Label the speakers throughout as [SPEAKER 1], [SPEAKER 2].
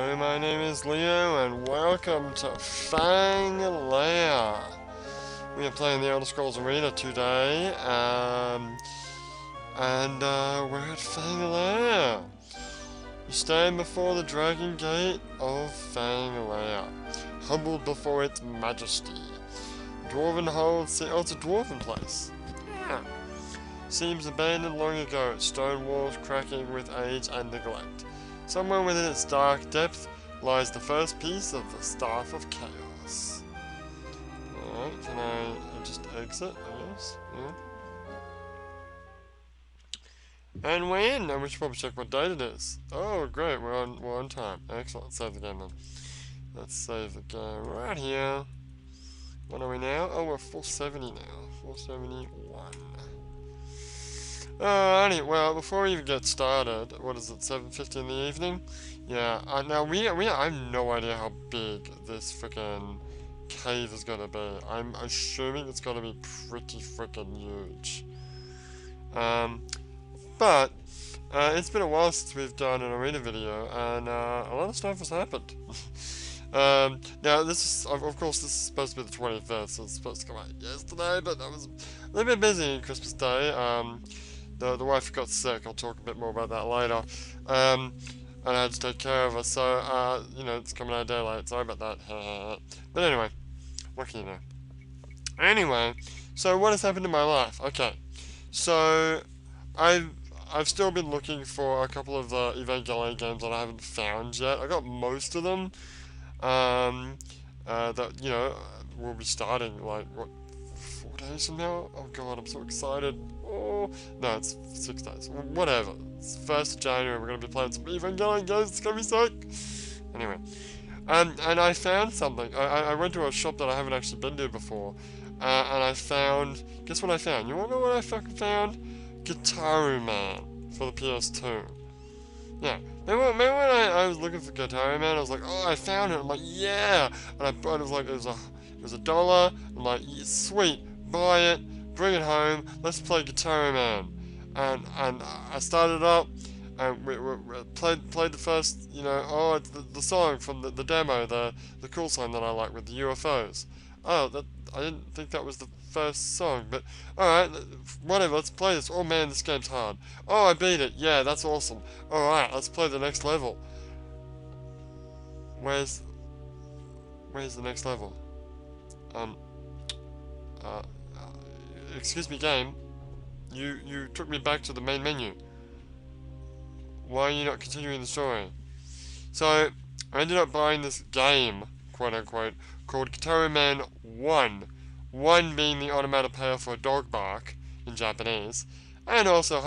[SPEAKER 1] Hello, my name is Leo, and welcome to Fang Lair. We are playing the Elder Scrolls Arena today, we're at Fang Lair. You stand before the Dragon Gate of Fang Lair, humbled before its majesty. Dwarven holds oh, it's a dwarven place. Yeah. Seems abandoned long ago, its stone walls cracking with age and neglect. Somewhere within its dark depth lies the first piece of the Staff of Chaos. Alright, can I just exit, I guess? Yeah. And we're in, and we should probably check what date it is. Oh, great, we're on time. Excellent, save the game then. Let's save the game right here. What are we now? Oh, we're 470 now. 471. Alrighty, well, before we even get started, what is it, 7:50 in the evening? Yeah, now I have no idea how big this freaking cave is gonna be. I'm assuming it's gonna be pretty freaking huge. But it's been a while since we've done an arena video, and a lot of stuff has happened. Now this is, of course, this is supposed to be the 25th, so it's supposed to come out yesterday, but I was a little bit busy on Christmas Day. The wife got sick. I'll talk a bit more about that later. And I had to take care of her, so, you know, it's coming out a day late. Sorry about that. But anyway, what can you do? Anyway, so what has happened in my life? Okay, so I've still been looking for a couple of the Evangelion games that I haven't found yet. I got most of them. That, you know, we'll be starting, like, what, 4 days from now? Oh god, I'm so excited. Oh, no, it's 6 days. Whatever. It's 1st of January, we're going to be playing some Evangelion games, it's going to be sick. Anyway. And I found something. I went to a shop that I haven't actually been to before. And I found, guess what I found? You want to know what I fucking found? Guitar Man for the PS2. Yeah. Remember when I was looking for Guitar Man? I was like, oh, I found it. I'm like, yeah. And I bought it. It was a $1. I'm like, yeah, sweet. Buy it. Bring it home. Let's play Guitar Man. And I started up. And we played the first, you know, oh, it's the song from the demo, the cool song that I like with the UFOs. Oh, I didn't think that was the first song, but alright, whatever, let's play this. Oh man, this game's hard. Oh, I beat it. Yeah, that's awesome. Alright, let's play the next level. Where's the next level? Excuse me, game. You took me back to the main menu. Why are you not continuing the story? So, I ended up buying this game, quote unquote, called Guitar Man 1. 1 being the onomatopoeia for dog bark in Japanese, and also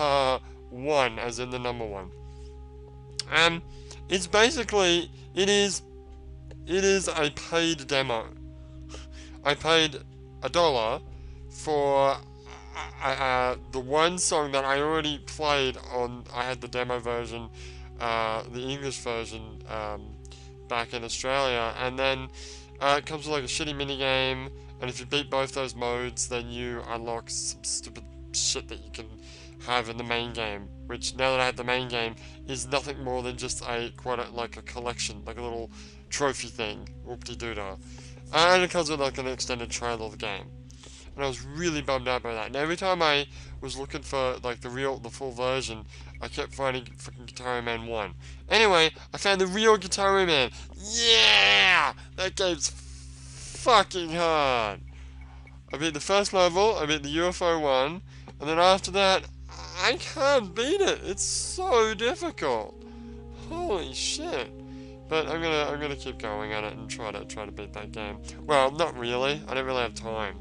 [SPEAKER 1] 1 as in the number 1. It's basically, it is a paid demo. I paid $1 for the one song that I already played on. I had the demo version, the English version, back in Australia, and then it comes with like a shitty minigame, and if you beat both those modes, then you unlock some stupid shit that you can have in the main game, which, now that I have the main game, is nothing more than just like a collection, like a little trophy thing, whoop-de-doo-dah. And it comes with like an extended trailer of the game. And I was really bummed out by that. And every time I was looking for like the full version, I kept finding freaking Guitar Man 1. Anyway, I found the real Guitar Man. Yeah! That game's fucking hard. I beat the first level, I beat the UFO one, and then after that, I can't beat it. It's so difficult. Holy shit. But I'm gonna keep going at it and try to beat that game. Well, not really. I don't really have time.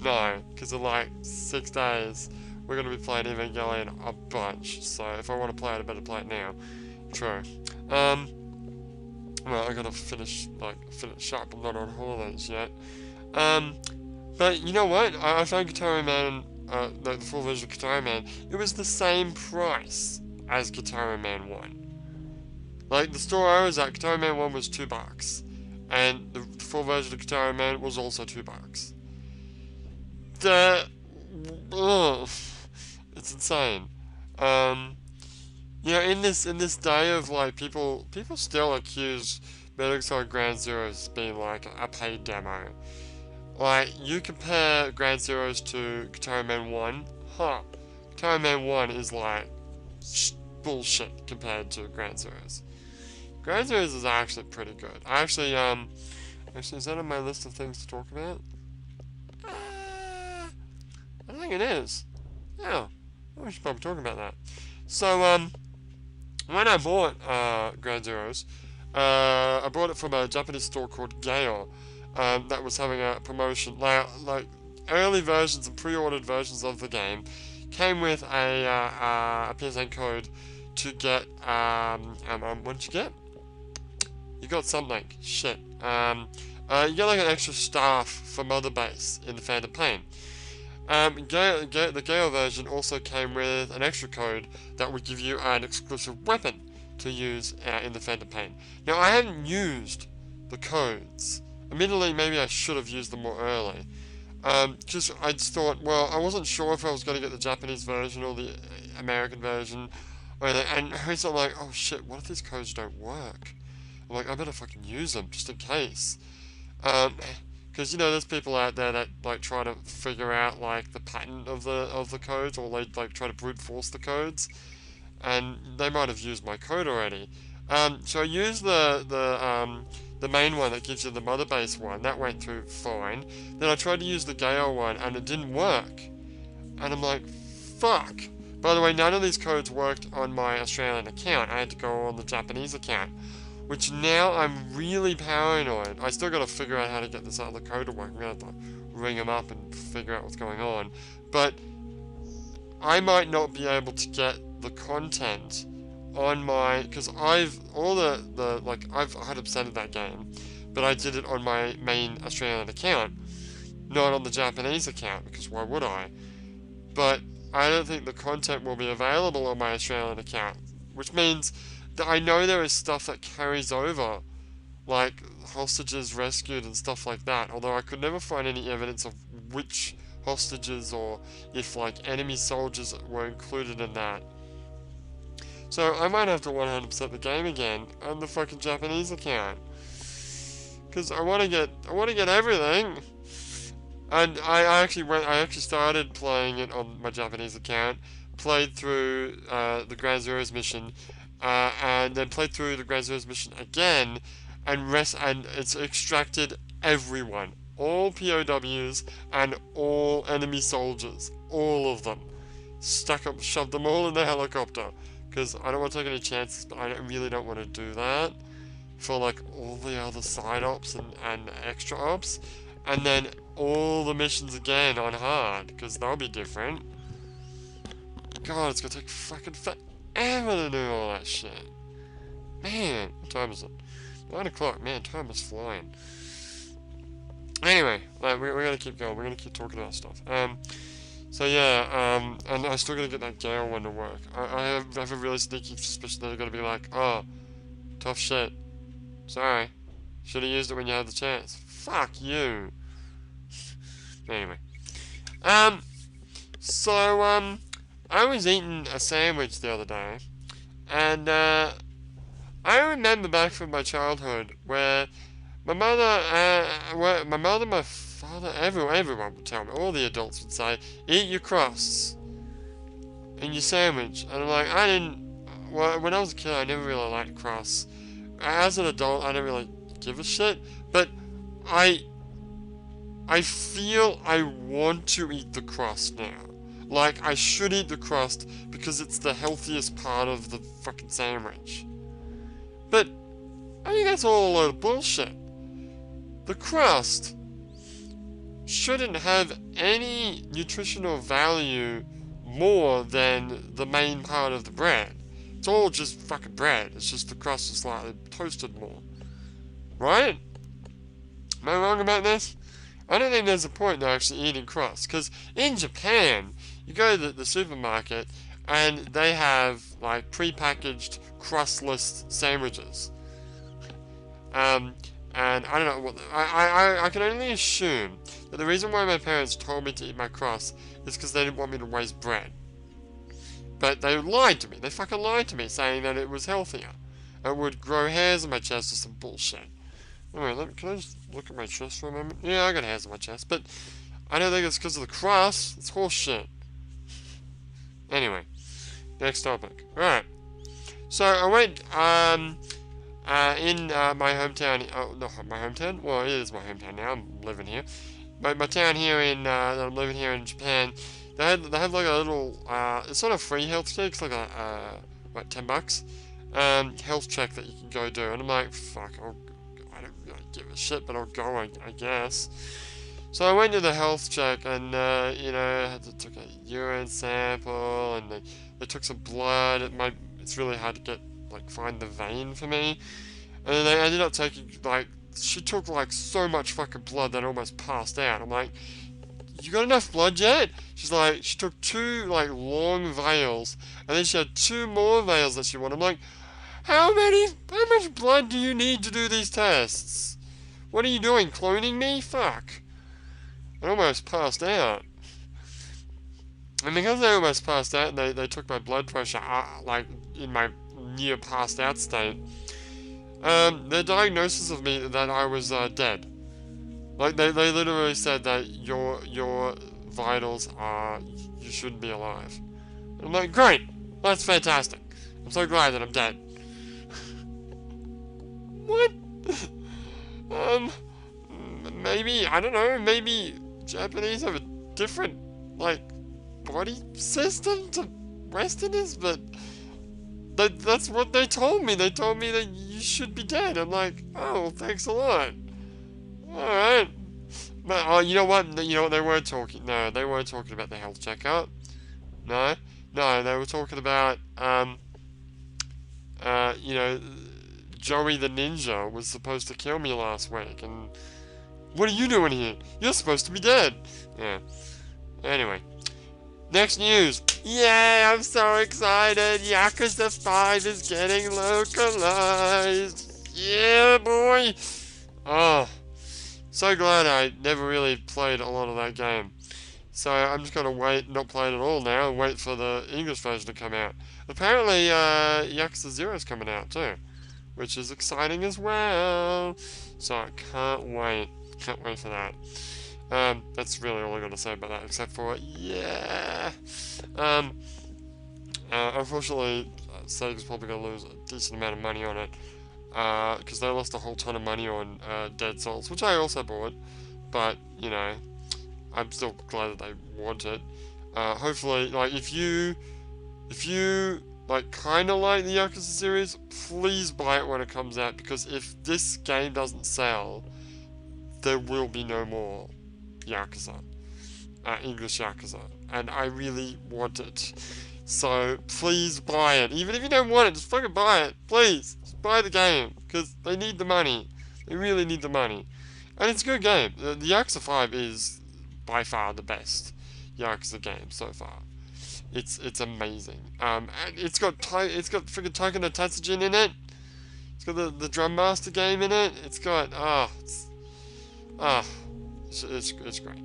[SPEAKER 1] No, because in like 6 days, we're going to be playing Evangelion a bunch, so if I want to play it, I better play it now. True. Well, I gotta finish up, I'm not on holidays yet. But you know what, I found Guitar Man, the full version of Guitar Man, it was the same price as Guitar Man 1. Like, the store I was at, Guitar Man 1 was $2, and the full version of Guitar Man was also $2. It's insane. You know, in this day of like people still accuse Metal Gear Ground Zeroes as being like a paid demo. Like you compare Ground Zeroes to Guitar Man 1, huh? Guitar Man 1 is like bullshit compared to Ground Zeroes. Ground Zeroes is actually pretty good. Actually, is that on my list of things to talk about? I think it is. Yeah, we should probably talk about that. So, when I bought Ground Zeroes, I bought it from a Japanese store called Gale, that was having a promotion. Like early versions and pre-ordered versions of the game came with a PSN code to get. What did you get? You got something. Shit. You get like an extra staff for Mother Base in the Phantom Pain. The Gale version also came with an extra code that would give you an exclusive weapon to use in the Phantom Pain. Now, I hadn't used the codes. Admittedly, maybe I should have used them more early. Just I just thought, well, I wasn't sure if I was going to get the Japanese version or the American version. And it's not like, oh shit, what if these codes don't work? I'm like, I better fucking use them just in case. Because there's people out there that like try to figure out like the pattern of the codes, or they like try to brute force the codes, and they might have used my code already. So I used the main one that gives you the mother base one. That went through fine. Then I tried to use the Gale one, and it didn't work. And I'm like, fuck. By the way, none of these codes worked on my Australian account. I had to go on the Japanese account, which now I'm really paranoid. I still got to figure out how to get this other code to work. I'm gonna have to ring them up and figure out what's going on. But I might not be able to get the content on my, because I've 100%ed that game, but I did it on my main Australian account, not on the Japanese account, because why would I? But I don't think the content will be available on my Australian account, which means that I know there is stuff that carries over, like hostages rescued and stuff like that, although I could never find any evidence of which hostages or if like enemy soldiers were included in that. So I might have to 100% the game again on the fucking Japanese account, because I want to get everything. And I actually started playing it on my Japanese account, played through the Ground Zeroes mission, and then played through the Ground Zeroes mission again, and it's extracted everyone, all POWs and all enemy soldiers, all of them, shoved them all in the helicopter, because I don't want to take any chances, but I really don't want to do that for like all the other side ops and extra ops, and then all the missions again on hard, because they'll be different. God, it's gonna take fucking forever to do all that shit. Man, what time is it? 9 o'clock. Man, time is flying. Anyway, we're gonna keep going. We're gonna keep talking about stuff. So yeah, and I still gotta get that Gale one to work. I have a really sneaky suspicion that they're gonna be like, oh, tough shit. Sorry. Should have used it when you had the chance. Fuck you. Anyway. So, I was eating a sandwich the other day, and, I remember back from my childhood where my mother, my father, everyone would tell me, all the adults would say, eat your crusts in your sandwich. And I'm like, when I was a kid, I never really liked crusts. As an adult, I don't really give a shit, but I feel I want to eat the crust now. Like, I should eat the crust because it's the healthiest part of the fucking sandwich. But I think that's all a load of bullshit. The crust shouldn't have any nutritional value more than the main part of the bread. It's all just fucking bread. It's just the crust is slightly toasted more. Right? Am I wrong about this? I don't think there's a point in actually eating crust, because in Japan, you go to the supermarket and they have like pre-packaged crustless sandwiches. And I don't know what I can only assume that the reason why my parents told me to eat my crust is because they didn't want me to waste bread. But they lied to me. They fucking lied to me, saying that it was healthier. It would grow hairs on my chest or some bullshit. Anyway, can I just look at my chest for a moment? Yeah, I got hairs on my chest, but I don't think it's because of the crust. It's horse shit. Anyway, next topic. Alright. So I went in my hometown. Oh, not my hometown. Well, it is my hometown now. I'm living here. But my town here I'm living here in Japan. They had like a little. It's not a free health check. It's like a what, $10 health check that you can go do. And I'm like, fuck. I don't really give a shit, but I'll go. I guess. So I went to the health check, and you know, I had to took a urine sample, and they took some blood. It's really hard to find the vein for me, and then they ended up taking she took so much fucking blood that I almost passed out. I'm like, you got enough blood yet? She's like, she took 2 long vials, and then she had 2 more vials that she wanted. I'm like, how much blood do you need to do these tests? What are you doing, cloning me? Fuck. I almost passed out. And because I almost passed out, they took my blood pressure, in my near passed out state. Their diagnosis of me that I was dead. They literally said that your vitals you shouldn't be alive. And I'm like, great, that's fantastic. I'm so glad that I'm dead. What? Maybe, I don't know, maybe Japanese have a different, body system to Westerners, but that's what they told me. They told me that you should be dead. I'm like, oh, thanks a lot. Alright. But, you know what? They weren't talking, no, they weren't talking about the health checkup. No, they were talking about, Joey the Ninja was supposed to kill me last week, and what are you doing here? You're supposed to be dead. Yeah. Anyway. Next news. Yay, I'm so excited. Yakuza 5 is getting localized. Yeah, boy. Oh. So glad I never really played a lot of that game. So I'm just going to wait, not play it at all now, and wait for the English version to come out. Apparently, Yakuza 0 is coming out too, which is exciting as well. So I can't wait. Can't wait for that. That's really all I got to say about that, except for, yeah. Unfortunately, Sega's probably going to lose a decent amount of money on it, because they lost a whole ton of money on Dead Souls, which I also bought, but, you know, I'm still glad that they want it. Hopefully, if you kind of like the Yakuza series, please buy it when it comes out, because if this game doesn't sell, there will be no more Yakuza, English Yakuza, and I really want it. So please buy it. Even if you don't want it, just fucking buy it. Please, just buy the game, because they need the money. They really need the money, and it's a good game. The Yakuza 5 is by far the best Yakuza game so far. It's amazing. And it's got freaking Taika no Tatsujin in it. It's got the Drum Master game in it. It's got it's great.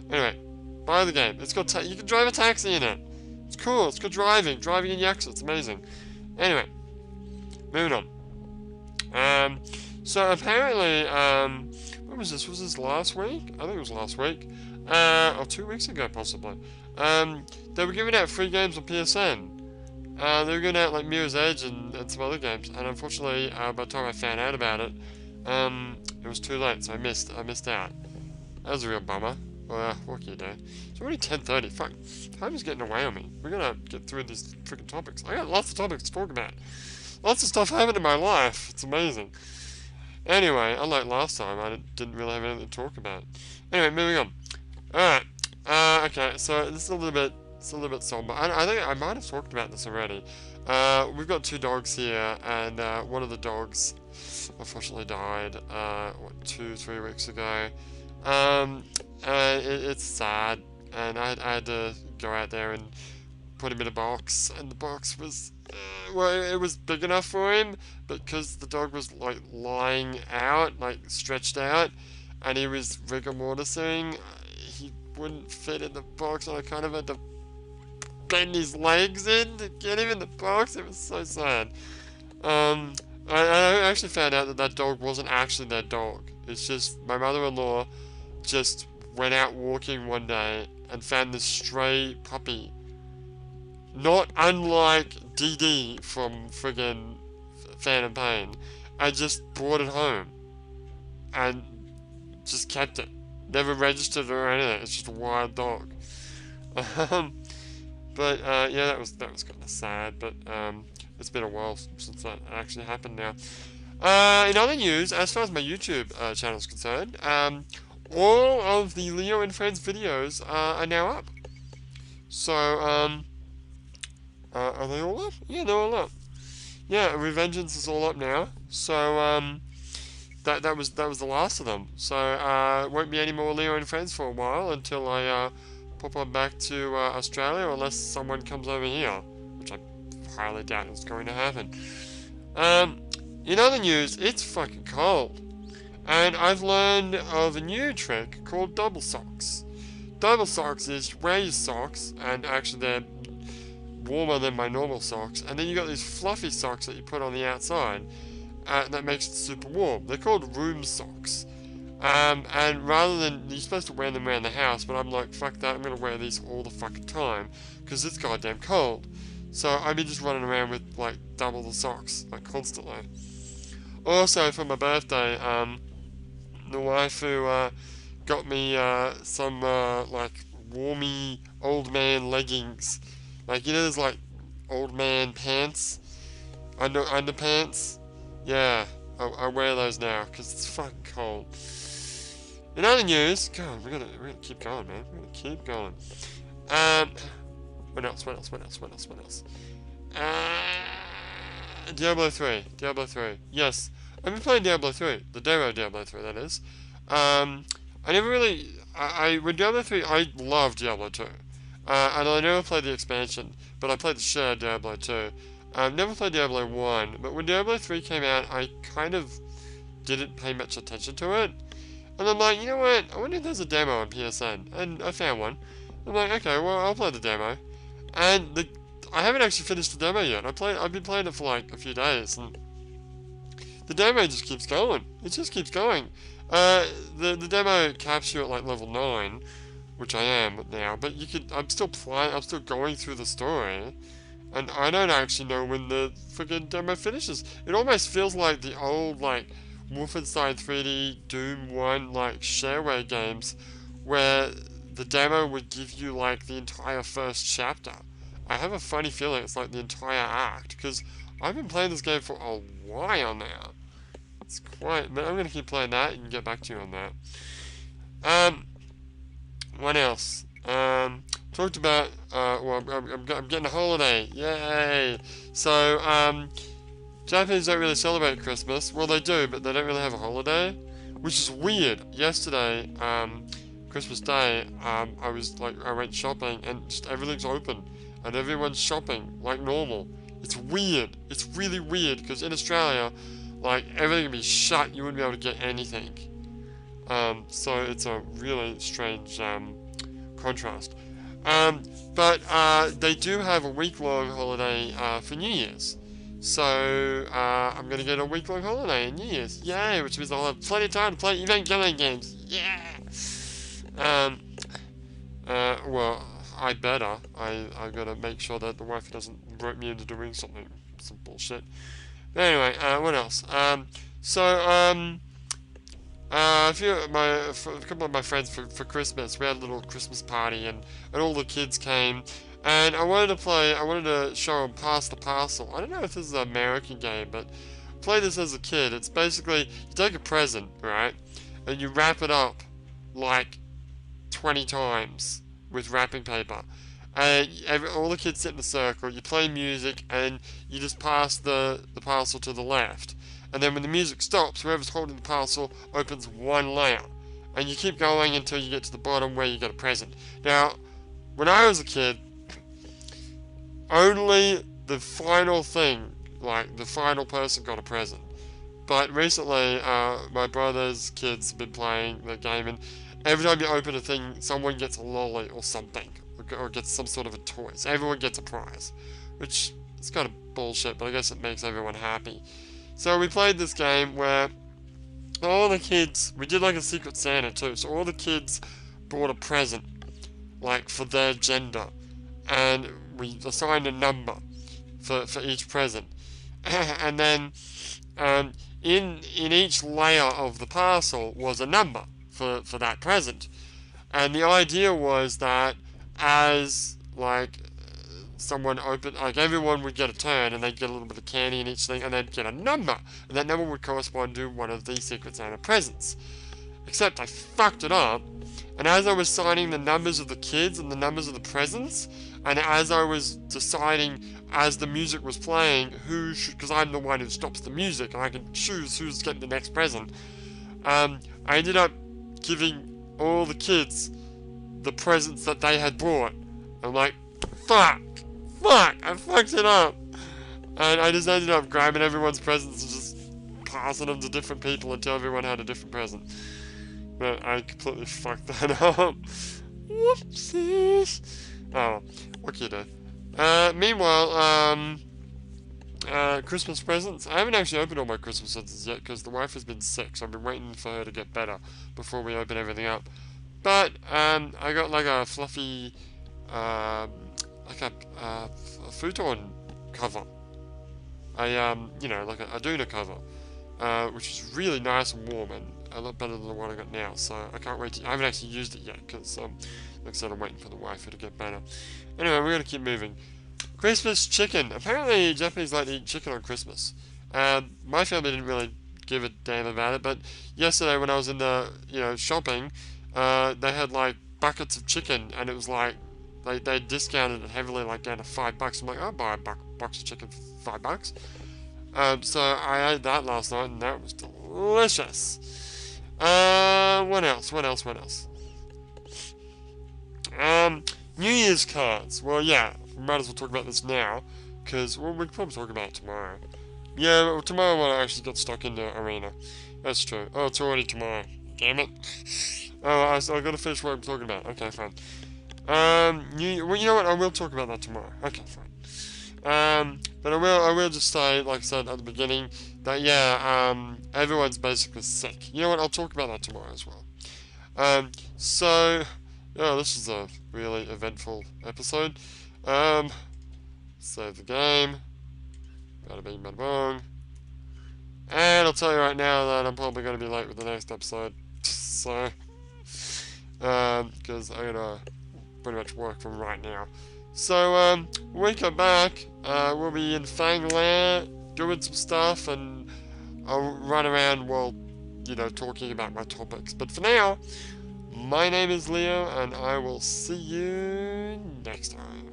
[SPEAKER 1] Anyway, buy the game. It's got you can drive a taxi in it. It's cool. It's got driving in Yakuza. It's amazing. Anyway, moving on. So apparently, when was this? Was this last week? I think it was last week. Or 2 weeks ago, possibly. They were giving out free games on PSN. They were giving out like Mirror's Edge and some other games, and unfortunately, by the time I found out about it, it was too late, so I missed out. That was a real bummer. Well, what can you do? It's already 10:30. Fuck, time is getting away on me. We're gonna get through these freaking topics. I got lots of topics to talk about. Lots of stuff happened in my life. It's amazing. Anyway, unlike last time, I didn't really have anything to talk about. Anyway, moving on. Alright. Okay, so this is a little bit somber. I think I might have talked about this already. We've got 2 dogs here, and one of the dogs unfortunately died, 2-3 weeks ago. It's sad, and I had to go out there and put him in a box, and the box was, it was big enough for him, but because the dog was, lying out, stretched out, and he was rigor mortising, he wouldn't fit in the box, and I kind of had to bend his legs in to get him in the box. It was so sad. Um, I actually found out that that dog wasn't actually their dog. It's just my mother-in-law just went out walking one day and found this stray puppy, not unlike DD from friggin' Phantom Pain, and just brought it home and just kept it. Never registered or anything. It's just a wild dog. But yeah, that was kind of sad. But it's been a while since that actually happened now. In other news, as far as my YouTube channel is concerned, all of the Leo and Friends videos are now up. So are they all up? Yeah, they're all up. Yeah, Revengeance is all up now. So that was the last of them. So won't be any more Leo and Friends for a while until I pop on back to Australia, unless someone comes over here, which I highly doubt is going to happen. In other news, it's fucking cold, and I've learned of a new trick called double socks. Double socks is you wear your socks, and actually they're warmer than my normal socks, and then you got these fluffy socks that you put on the outside that makes it super warm. They're called room socks. And rather than, you're supposed to wear them around the house, but I'm like, fuck that, I'm gonna wear these all the fucking time, because it's goddamn cold. So I've been just running around with, like, double the socks, like, constantly. Also, for my birthday, the waifu, got me, some, like, warmy old man leggings. Like, you know, there's, like, old man pants? Underpants? Yeah, I wear those now, because it's fucking cold. In other news, God, we're gonna keep going, man. We're gonna keep going. What else? Diablo 3. Yes, I've been playing Diablo 3, the demo Diablo 3, that is. I never really, with Diablo 3, I love Diablo 2. And I never played the expansion, but I played the shared Diablo 2. I've never played Diablo 1, but when Diablo 3 came out, I kind of didn't pay much attention to it. And I'm like, you know what, I wonder if there's a demo on PSN, and I found one. I'm like, okay, well, I'll play the demo. And I haven't actually finished the demo yet. I've been playing it for like a few days, and the demo just keeps going. It just keeps going. The demo caps you at like level 9, which I am now, but I'm still going through the story, and I don't actually know when the freaking demo finishes. It almost feels like the old, like, Wolfenstein 3D, Doom 1, like, shareware games, where the demo would give you, like, the entire first chapter. I have a funny feeling it's like the entire act, because I've been playing this game for a while now. It's quite... But I'm going to keep playing that and get back to you on that. What else? Talked about, well, I'm getting a holiday. Yay! So, Japanese don't really celebrate Christmas. Well, they do, but they don't really have a holiday, which is weird. Yesterday, Christmas Day, I went shopping, and just everything's open, and everyone's shopping like normal. It's weird. It's really weird, because in Australia, like, everything would be shut. You wouldn't be able to get anything. So it's a really strange contrast. But they do have a week-long holiday for New Year's. So I'm going to get a week-long holiday in New Year's. Yay! Which means I'll have plenty of time to play Evangelion games. Yeah! Well, I better. I got to make sure that the wife doesn't rope me into doing some bullshit. But anyway, what else? A couple of my friends for Christmas, we had a little Christmas party, and all the kids came, and I wanted to show them Pass the Parcel. I don't know if this is an American game, but play this as a kid. It's basically, you take a present, right, and you wrap it up like 20 times with wrapping paper. And all the kids sit in a circle, you play music, and you just pass the parcel to the left. And then when the music stops, whoever's holding the parcel opens one layer. And you keep going until you get to the bottom where you get a present. Now, when I was a kid, only the final thing, like the final person got a present. But recently, my brother's kids have been playing the game, and every time you open a thing, someone gets a lolly or something. or gets some sort of a toy. So everyone gets a prize, which is kind of bullshit, but I guess it makes everyone happy. So we played this game where all the kids, we did like a Secret Santa too, so all the kids brought a present, like for their gender, and we assigned a number for each present. And then in each layer of the parcel was a number for that present. And the idea was that as like someone opened, like everyone would get a turn and they'd get a little bit of candy in each thing and they'd get a number. And that number would correspond to one of the Secret Santa presents. Except I fucked it up, and as I was signing the numbers of the kids and the numbers of the presents, and as I was deciding as the music was playing who should, because I'm the one who stops the music and I can choose who's getting the next present, I ended up giving all the kids the presents that they had brought. I'm like, fuck, I fucked it up. And I just ended up grabbing everyone's presents and just passing them to different people until everyone had a different present. But I completely fucked that up. Whoopsies. Oh, what can you do? Meanwhile, Christmas presents. I haven't actually opened all my Christmas presents yet because the wife has been sick, so I've been waiting for her to get better before we open everything up. But I got like a fluffy, like a futon cover. You know, like a Aduna cover, which is really nice and warm and a lot better than the one I got now. So I can't wait to. I haven't actually used it yet because, like I said, I'm waiting for the waifu to get better. Anyway, we're gonna keep moving. Christmas chicken. Apparently, Japanese like to eat chicken on Christmas. My family didn't really give a damn about it, but yesterday when I was in the shopping, they had like buckets of chicken, and it was like they discounted it heavily, like down to $5. I'm like, I'll buy a box of chicken for $5. So I ate that last night, and that was delicious. What else? New Year's cards. Well, yeah, we might as well talk about this now, because we can probably talk about it tomorrow. Yeah, well, tomorrow I actually got stuck in the arena. That's true. Oh, it's already tomorrow. Damn it. Oh, I gotta finish what I'm talking about. Okay, fine. Well, you know what? I will talk about that tomorrow. Okay, fine. But I will just say, like I said at the beginning, that yeah, everyone's basically sick. You know what? I'll talk about that tomorrow as well. So, yeah, this is a really eventful episode. Save the game. Bada bing, bada bong. And I'll tell you right now that I'm probably going to be late with the next episode. So, because I'm going to pretty much work from right now. So, when we come back, we'll be in Fangland doing some stuff, and I'll run around while, talking about my topics. But for now, my name is Leo, and I will see you next time.